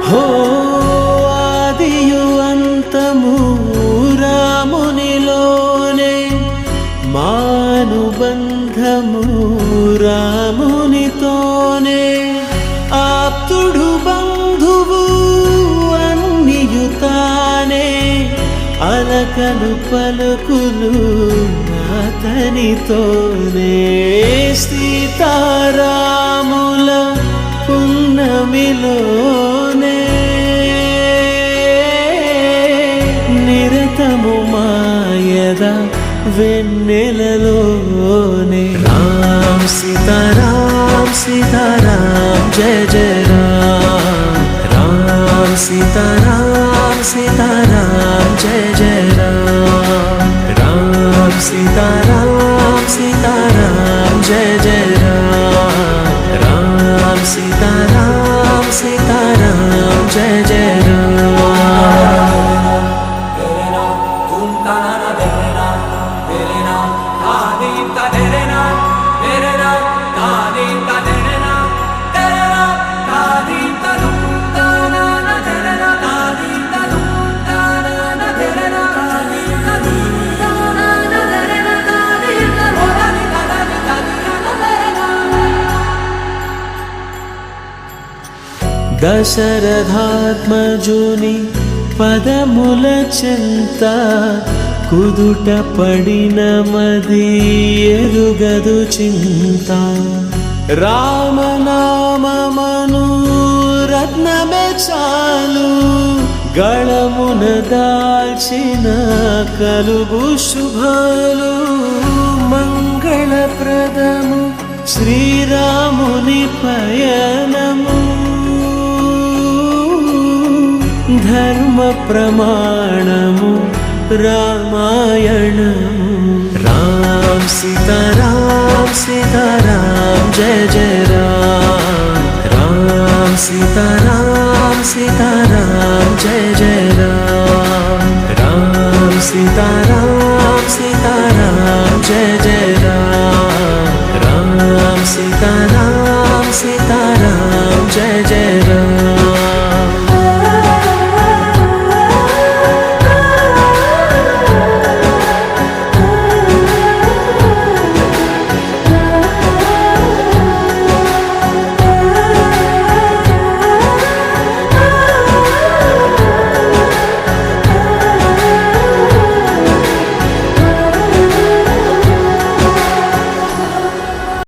హో ఆదియు అంతము రామునిలోనే, మానుబంధము రామునితోనే, ఆప్తుడు బంధువు అన్నియుతానే, అలకలు పలుకులు అతనితోనే. సీతారాముల పున్నమిలోనే, నిరతము మాయద వెన్నెలలోనే. రామ్ సీతారాం సీతారాం జయ జయ రామ్, రామ్ సీతారాం సీతారాం జయ జయ రామ్, రామ్ సీతారాం సీతారాం జయ జయ రామ్, రామ్ సీతారాం సీతారాం జయ జయ రామ్. దశరథాత్మజుని పదముల చెంత కుదుట పడిన మది ఎరుగదు చింత. రామనామమను రత్నమే చాలు, గళమున దాల్చిన కలుగు శుభాలు. మంగళప్రదము శ్రీరాముని పయనము, ధర్మ ప్రమాణము రామాయణము. రామ్ సీతారాం సీతారాం జయ జయ రామ్, రామ్ సీతారాం సీతారాం జయ జయ రామ్, రామ్ సీతారాం సీతారాం జయ జయ